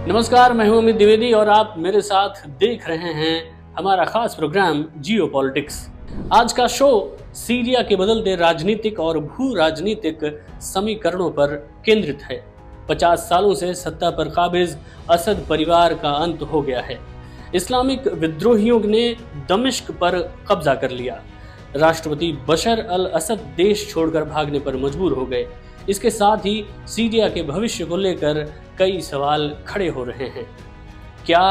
नमस्कार, मैं हूं अमित द्विवेदी और आप मेरे साथ देख रहे हैं हमारा खास प्रोग्राम जियो पॉलिटिक्स। आज का शो सीरिया के बदलते राजनीतिक और भू राजनीतिक समीकरणों पर केंद्रित है। 50 सालों से सत्ता पर काबिज असद परिवार का अंत हो गया है। इस्लामिक विद्रोहियों ने दमिश्क पर कब्जा कर लिया। राष्ट्रपति बशर अल असद देश छोड़कर भागने पर मजबूर हो गए। इसके साथ ही सीरिया के भविष्य को लेकर कई सवाल खड़े हो रहे हैं। क्या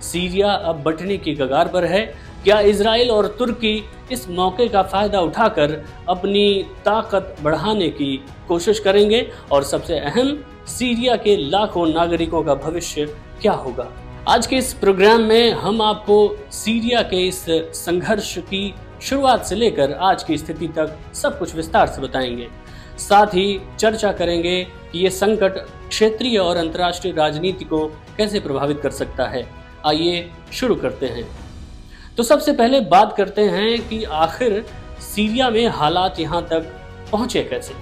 सीरिया अब बंटने की कगार पर है? क्या इजराइल और तुर्की इस मौके का फायदा उठाकर अपनी ताकत बढ़ाने की कोशिश करेंगे? और सबसे अहम, सीरिया के लाखों नागरिकों का भविष्य क्या होगा? आज के इस प्रोग्राम में हम आपको सीरिया के इस संघर्ष की शुरुआत से लेकर आज की स्थिति तक सब कुछ विस्तार से बताएंगे। साथ ही चर्चा करेंगे कि ये संकट क्षेत्रीय और अंतर्राष्ट्रीय राजनीति को कैसे प्रभावित कर सकता है। आइए शुरू करते हैं। तो सबसे पहले बात करते हैं कि आखिर सीरिया में हालात यहाँ तक पहुँचे कैसे।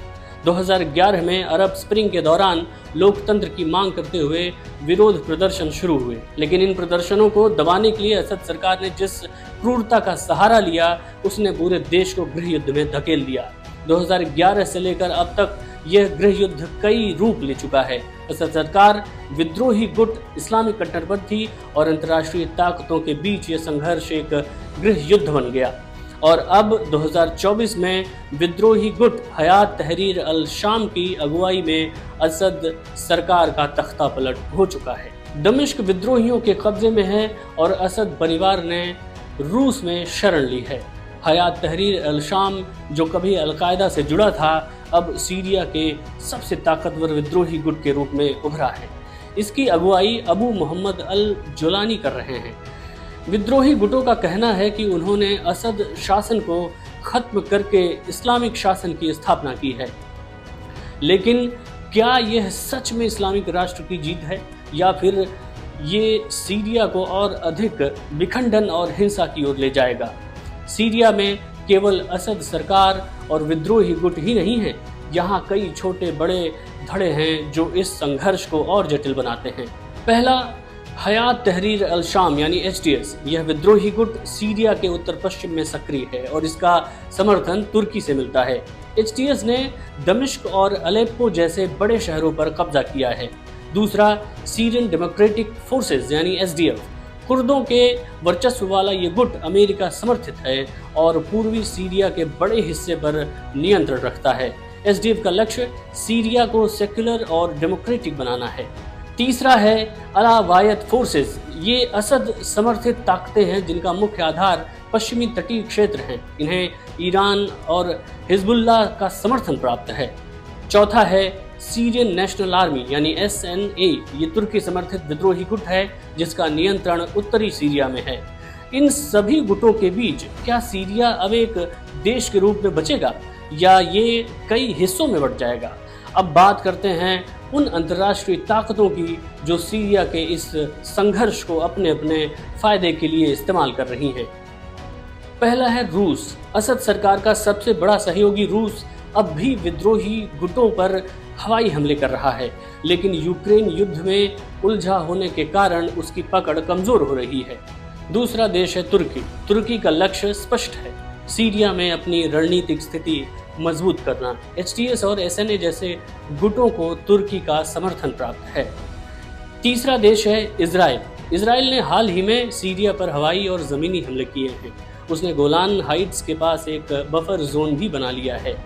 2011 में अरब स्प्रिंग के दौरान लोकतंत्र की मांग करते हुए विरोध प्रदर्शन शुरू हुए, लेकिन इन प्रदर्शनों को दबाने के लिए असद सरकार ने जिस क्रूरता का सहारा लिया, उसने पूरे देश को गृह युद्ध में धकेल दिया। 2011 से लेकर अब तक यह गृह युद्ध कई रूप ले चुका है। असद सरकार, विद्रोही गुट, इस्लामिक कट्टरपंथी और अंतर्राष्ट्रीय ताकतों के बीच यह संघर्ष एक गृह युद्ध बन गया। और अब 2024 में विद्रोही गुट हयात तहरीर अल शाम की अगुवाई में असद सरकार का तख्ता पलट हो चुका है। दमिश्क विद्रोहियों के कब्जे में है और असद परिवार ने रूस में शरण ली है। हयात तहरीर अल शाम, जो कभी अलकायदा से जुड़ा था, अब सीरिया के सबसे ताकतवर विद्रोही गुट के रूप में उभरा है। इसकी अगुवाई अबू मोहम्मद अल जुलानी कर रहे हैं। विद्रोही गुटों का कहना है कि उन्होंने असद शासन को खत्म करके इस्लामिक शासन की स्थापना की है। लेकिन क्या यह सच में इस्लामिक राष्ट्र की जीत है, या फिर ये सीरिया को और अधिक विखंडन और हिंसा की ओर ले जाएगा? सीरिया में केवल असद सरकार और विद्रोही गुट ही नहीं हैं, यहाँ कई छोटे बड़े धड़े हैं जो इस संघर्ष को और जटिल बनाते हैं। पहला, हयात तहरीर अल शाम यानी HTS। यह विद्रोही गुट सीरिया के उत्तर पश्चिम में सक्रिय है और इसका समर्थन तुर्की से मिलता है। HTS ने दमिश्क और अलेप्पो जैसे बड़े शहरों पर कब्जा किया है। दूसरा, सीरियन डेमोक्रेटिक फोर्सेस यानी SDF। कुर्दों के वर्चस्व वाला ये गुट अमेरिका समर्थित है और पूर्वी सीरिया के बड़े हिस्से पर नियंत्रण रखता है। SDF का लक्ष्य सीरिया को सेक्युलर और डेमोक्रेटिक बनाना है। तीसरा है अलावायत फोर्सेस। ये असद समर्थित ताकतें हैं जिनका मुख्य आधार पश्चिमी तटीय क्षेत्र हैं। इन्हें ईरान और हिजबुल्लाह का समर्थन प्राप्त है। चौथा है सीरियन नेशनल आर्मी यानी SNA। ये तुर्की समर्थित विद्रोही गुट है जिसका नियंत्रण उत्तरी सीरिया में है। इन सभी गुटों के बीच क्या सीरिया अब एक देश के रूप में बचेगा या ये कई हिस्सों में बंट जाएगा? अब बात करते हैं उन अंतर्राष्ट्रीय ताकतों की जो सीरिया के इस संघर्ष को अपने अपने फायदे के लिए इस्तेमाल कर रही हैं। पहला है रूस। असद सरकार का सबसे बड़ा सहयोगी रूस अब भी विद्रोही गुटों पर हवाई हमले कर रहा है, लेकिन यूक्रेन युद्ध में उलझा होने के कारण उसकी पकड़ कमजोर हो रही है। दूसरा देश है तुर्की। तुर्की का लक्ष्य स्पष्ट है, सीरिया में अपनी रणनीतिक स्थिति मजबूत करना। HTS और SNA जैसे गुटों को तुर्की का समर्थन प्राप्त है। तीसरा देश है इजराइल। इजराइल ने हाल ही में सीरिया पर हवाई और ज़मीनी हमले किए हैं। उसने गोलान हाइट्स के पास एक बफर जोन भी बना लिया है।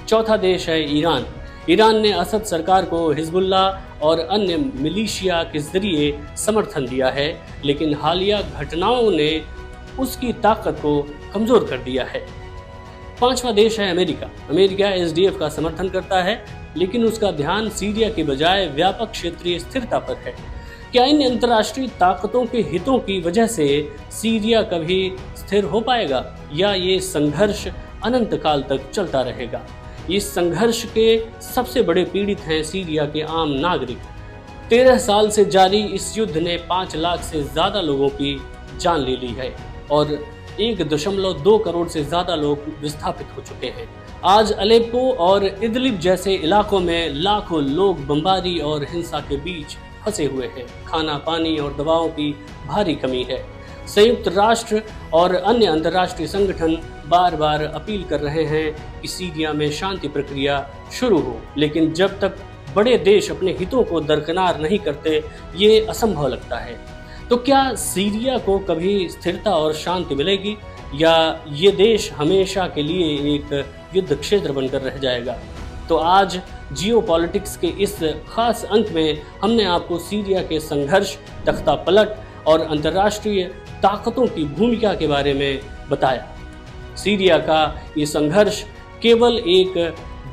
चौथा देश है ईरान। ईरान ने असद सरकार को हिजबुल्लाह और अन्य मिलिशिया के जरिए समर्थन दिया है, लेकिन हालिया घटनाओं ने उसकी ताकत को कमजोर कर दिया है। पांचवा देश है अमेरिका। अमेरिका SDF का समर्थन करता है, लेकिन उसका ध्यान सीरिया के बजाय व्यापक क्षेत्रीय स्थिरता पर है। क्या इन अंतर्राष्ट्रीय ताकतों के हितों की वजह से सीरिया कभी स्थिर हो पाएगा या ये संघर्ष अनंत काल तक चलता रहेगा? इस संघर्ष के सबसे बड़े पीड़ित हैं सीरिया के आम नागरिक। 13 साल से जारी इस युद्ध ने 5 लाख से ज्यादा लोगों की जान ले ली है और 1.2 करोड़ से ज्यादा लोग विस्थापित हो चुके हैं। आज अलेप्पो और इदलिब जैसे इलाकों में लाखों लोग बमबारी और हिंसा के बीच फंसे हुए हैं। खाना, पानी और दवाओं की भारी कमी है। संयुक्त राष्ट्र और अन्य अंतर्राष्ट्रीय संगठन बार बार अपील कर रहे हैं कि सीरिया में शांति प्रक्रिया शुरू हो, लेकिन जब तक बड़े देश अपने हितों को दरकिनार नहीं करते, ये असंभव लगता है। तो क्या सीरिया को कभी स्थिरता और शांति मिलेगी, या ये देश हमेशा के लिए एक युद्ध क्षेत्र बनकर रह जाएगा? तो आज जियोपॉलिटिक्स के इस खास अंक में हमने आपको सीरिया के संघर्ष, तख्ता पलट और अंतर्राष्ट्रीय ताकतों की भूमिका के बारे में बताया। सीरिया का ये संघर्ष केवल एक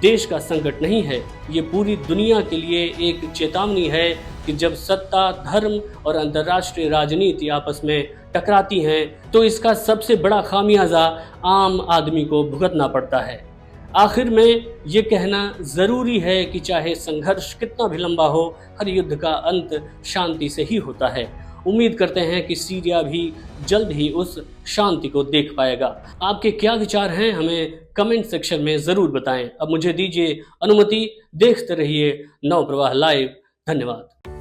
देश का संकट नहीं है, ये पूरी दुनिया के लिए एक चेतावनी है कि जब सत्ता, धर्म और अंतर्राष्ट्रीय राजनीति आपस में टकराती हैं, तो इसका सबसे बड़ा खामियाजा आम आदमी को भुगतना पड़ता है। आखिर में ये कहना ज़रूरी है कि चाहे संघर्ष कितना भी लंबा हो, हर युद्ध का अंत शांति से ही होता है। उम्मीद करते हैं कि सीरिया भी जल्द ही उस शांति को देख पाएगा। आपके क्या विचार हैं, हमें कमेंट सेक्शन में ज़रूर बताएं। अब मुझे दीजिए अनुमति, देखते रहिए नवप्रवाह लाइव। धन्यवाद।